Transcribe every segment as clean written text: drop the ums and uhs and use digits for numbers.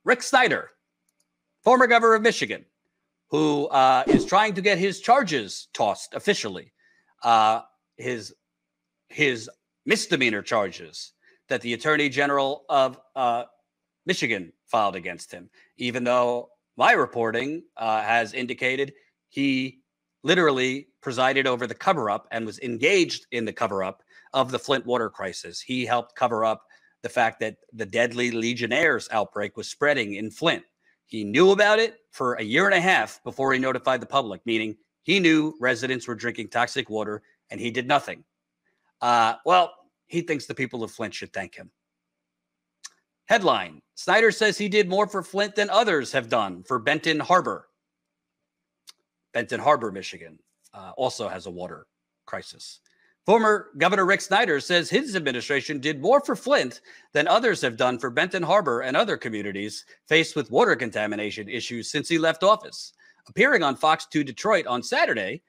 Rick Snyder, former governor of Michigan, who is trying to get his charges tossed officially, his misdemeanor charges that the Attorney General of Michigan filed against him, even though my reporting has indicated he literally presided over the cover-up and was engaged in the cover-up of the Flint water crisis. He helped cover up the fact that the deadly Legionnaires outbreak was spreading in Flint. He knew about it for a year and a half before he notified the public, meaning he knew residents were drinking toxic water and he did nothing. Well, he thinks the people of Flint should thank him. Headline, Snyder says he did more for Flint than others have done for Benton Harbor. Benton Harbor, Michigan, also has a water crisis. Former Governor Rick Snyder says his administration did more for Flint than others have done for Benton Harbor and other communities faced with water contamination issues since he left office. Appearing on Fox 2 Detroit on Saturday,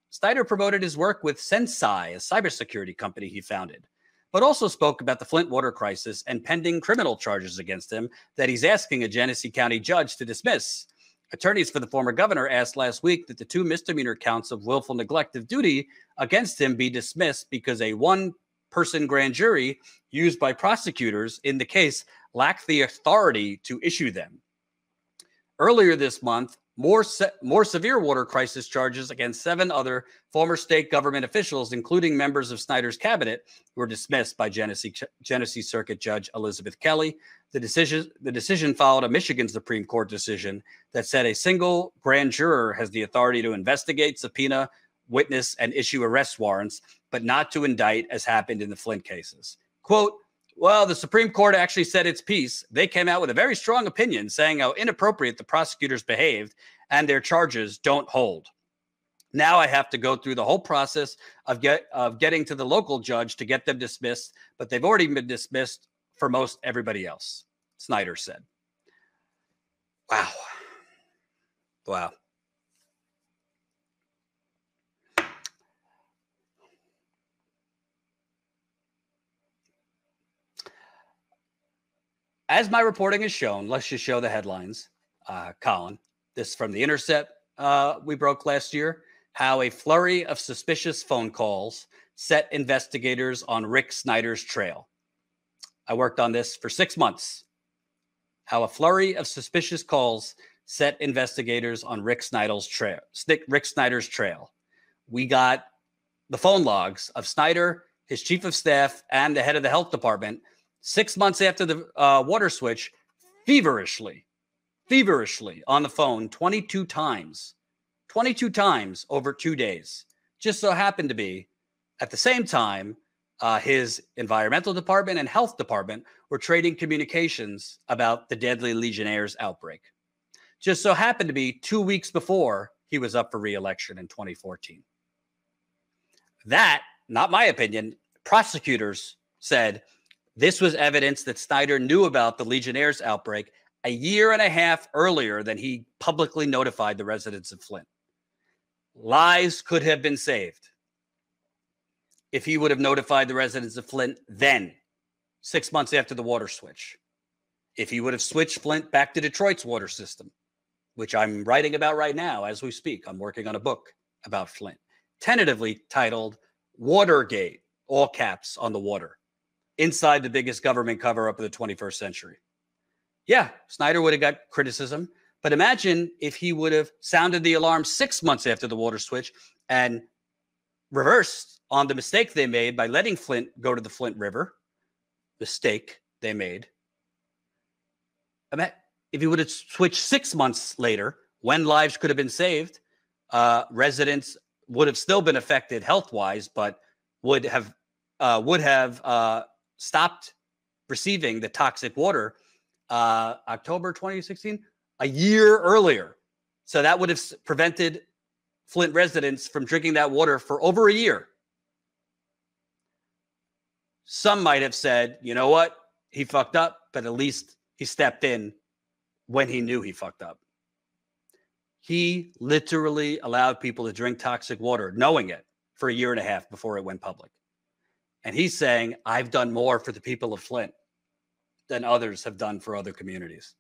Snyder promoted his work with Sensei, a cybersecurity company he founded, but also spoke about the Flint water crisis and pending criminal charges against him that he's asking a Genesee County judge to dismiss. Attorneys for the former governor asked last week that the 2 misdemeanor counts of willful neglect of duty against him be dismissed because a one-person grand jury used by prosecutors in the case lacked the authority to issue them. Earlier this month, more severe water crisis charges against 7 other former state government officials, including members of Snyder's cabinet, were dismissed by Genesee Circuit Judge Elizabeth Kelly. The decision followed a Michigan Supreme Court decision that said a single grand juror has the authority to investigate, subpoena, witness, and issue arrest warrants, but not to indict, as happened in the Flint cases. Quote, well, the Supreme Court actually said its piece. They came out with a very strong opinion saying how inappropriate the prosecutors behaved and their charges don't hold. Now I have to go through the whole process of getting to the local judge to get them dismissed, but they've already been dismissed for most everybody else, Snyder said. Wow. Wow. As my reporting has shown, let's just show the headlines, Colin. This is from The Intercept we broke last year, how a flurry of suspicious phone calls set investigators on Rick Snyder's trail. I worked on this for 6 months. How a flurry of suspicious calls set investigators on Rick Snyder's trail. We got the phone logs of Snyder, his chief of staff, and the head of the health department 6 months after the water switch, feverishly on the phone 22 times over 2 days. Just so happened to be at the same time, his environmental department and health department were trading communications about the deadly Legionnaires outbreak. Just so happened to be 2 weeks before he was up for re-election in 2014. That, not my opinion, prosecutors said this was evidence that Snyder knew about the Legionnaires outbreak a year and a half earlier than he publicly notified the residents of Flint. Lives could have been saved if he would have notified the residents of Flint then, 6 months after the water switch. If he would have switched Flint back to Detroit's water system, which I'm writing about right now as we speak. I'm working on a book about Flint, tentatively titled Watergate, all caps on the water, inside the biggest government cover-up of the 21st century. Yeah, Snyder would have got criticism, but imagine if he would have sounded the alarm 6 months after the water switch and reversed on the mistake they made by letting Flint go to the Flint River. Mistake they made. If he would have switched 6 months later, when lives could have been saved, residents would have still been affected health-wise, but would have stopped receiving the toxic water October 2016, a year earlier. So that would have prevented Flint residents from drinking that water for over a year. Some might have said, you know what? He fucked up, but at least he stepped in when he knew he fucked up. He literally allowed people to drink toxic water, knowing it, for a year and a half before it went public. And he's saying, I've done more for the people of Flint. than others have done for other communities.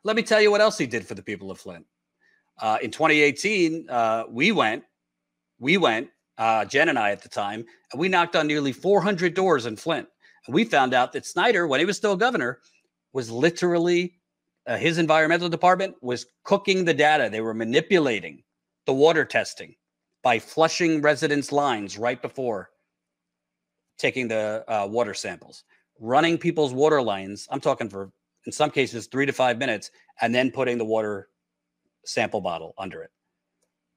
Let me tell you what else he did for the people of Flint. In 2018, we went, Jen and I at the time, and we knocked on nearly 400 doors in Flint. And we found out that Snyder, when he was still governor, was literally, his environmental department was cooking the data. They were manipulating the water testing by flushing residents' lines right before taking the water samples, running people's water lines. I'm talking for, in some cases, 3 to 5 minutes, and then putting the water sample bottle under it.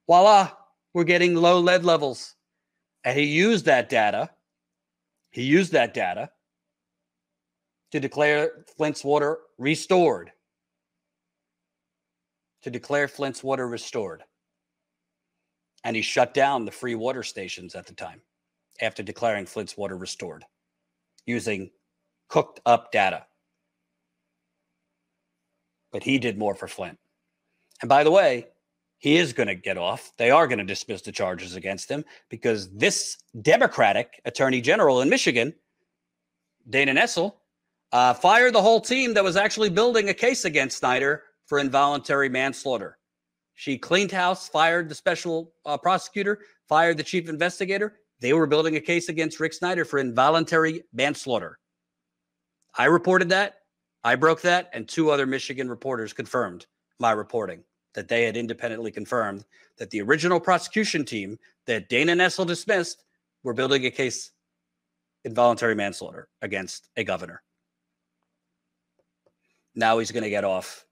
Voila, we're getting low lead levels. And he used that data. To declare Flint's water restored. And he shut down the free water stations at the time after declaring Flint's water restored using cooked up data. But he did more for Flint. And by the way, he is going to get off. They are going to dismiss the charges against him because this Democratic Attorney General in Michigan, Dana Nessel, fired the whole team that was actually building a case against Snyder for involuntary manslaughter. She cleaned house, fired the special prosecutor, fired the chief investigator. They were building a case against Rick Snyder for involuntary manslaughter. I reported that. I broke that. And 2 other Michigan reporters confirmed my reporting, that they had independently confirmed that the original prosecution team that Dana Nessel dismissed were building a case involuntary manslaughter against a governor. Now he's going to get off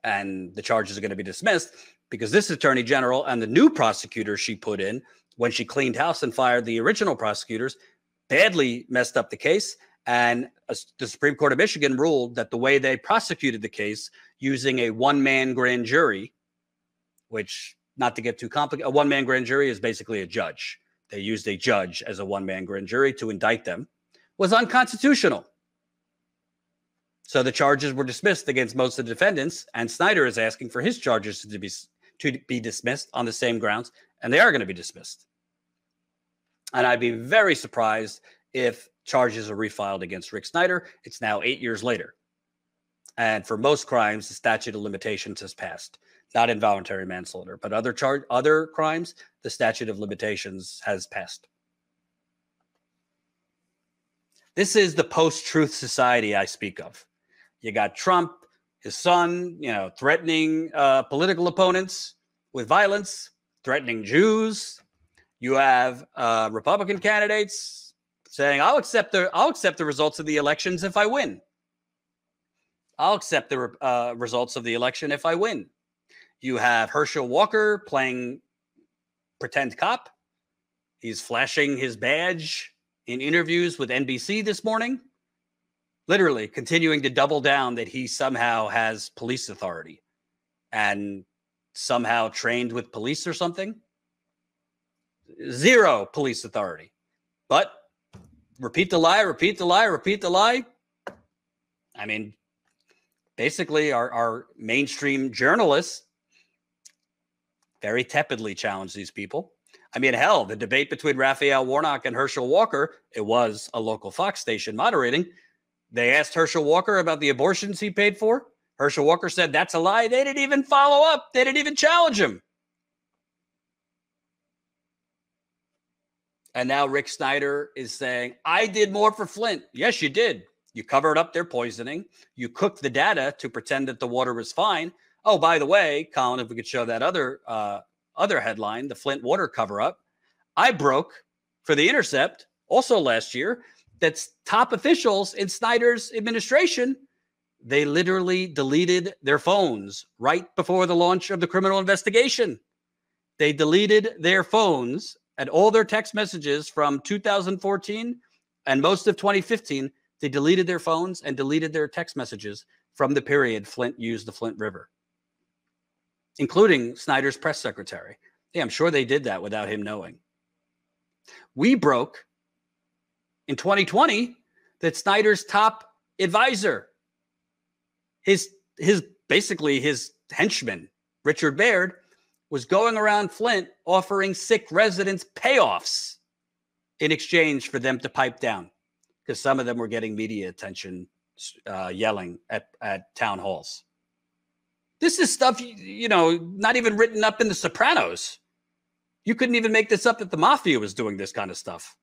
and the charges are going to be dismissed because this attorney general and the new prosecutor she put in when she cleaned house and fired the original prosecutors badly messed up the case. And the Supreme Court of Michigan ruled that the way they prosecuted the case using a one-man grand jury, which, not to get too complicated, a one-man grand jury is basically a judge. They used a judge as a one-man grand jury to indict them, was unconstitutional. So the charges were dismissed against most of the defendants, and Snyder is asking for his charges to be dismissed on the same grounds, and they are going to be dismissed. And I'd be very surprised if charges are refiled against Rick Snyder. It's now 8 years later. And for most crimes, the statute of limitations has passed. Not involuntary manslaughter, but other crimes, the statute of limitations has passed. This is the post-truth society I speak of. You got Trump, his son, threatening political opponents with violence, threatening Jews. You have Republican candidates saying, I'll accept the results of the elections if I win. I'll accept the results of the election if I win. You have Herschel Walker playing pretend cop. He's flashing his badge in interviews with NBC this morning, literally continuing to double down that he somehow has police authority and somehow trained with police or something. Zero police authority. But repeat the lie, repeat the lie, repeat the lie. I mean, basically our mainstream journalists very tepidly challenge these people. I mean, hell, the debate between Raphael Warnock and Herschel Walker, it was a local Fox station moderating. They asked Herschel Walker about the abortions he paid for. Herschel Walker said, that's a lie. They didn't even follow up. They didn't even challenge him. And now Rick Snyder is saying, I did more for Flint. Yes, you did. You covered up their poisoning. You cooked the data to pretend that the water was fine. Oh, by the way, Colin, if we could show that other headline, the Flint water cover-up, I broke for The Intercept, also last year, that's top officials in Snyder's administration, they literally deleted their phones right before the launch of the criminal investigation. They deleted their phones and all their text messages from 2014 and most of 2015. They deleted their phones and deleted their text messages from the period Flint used the Flint River, including Snyder's press secretary. Yeah, I'm sure they did that without him knowing. We broke in 2020 that Snyder's top advisor, his henchman, Richard Baird, was going around Flint offering sick residents payoffs in exchange for them to pipe down, because some of them were getting media attention yelling at town halls. This is stuff, not even written up in The Sopranos. You couldn't even make this up that the mafia was doing this kind of stuff.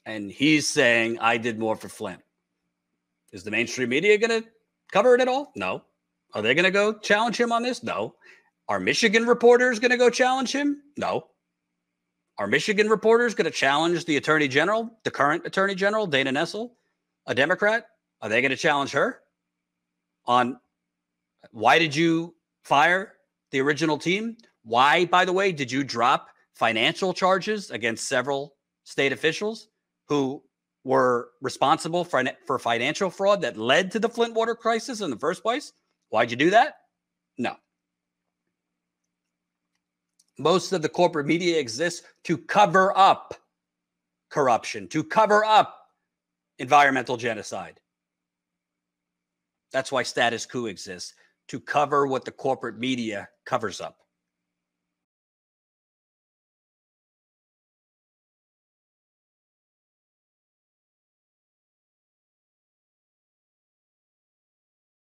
And he's saying, I did more for Flint. Is the mainstream media going to cover it at all? No. Are they going to go challenge him on this? No. Are Michigan reporters going to go challenge him? No. Are Michigan reporters going to challenge the Attorney General, the current Attorney General, Dana Nessel, a Democrat? Are they going to challenge her on why did you fire the original team? Why, by the way, did you drop financial charges against several state officials who were responsible for financial fraud that led to the Flint water crisis in the first place? Why'd you do that? No. Most of the corporate media exists to cover up corruption, to cover up environmental genocide. That's why Status Coup exists, to cover what the corporate media covers up.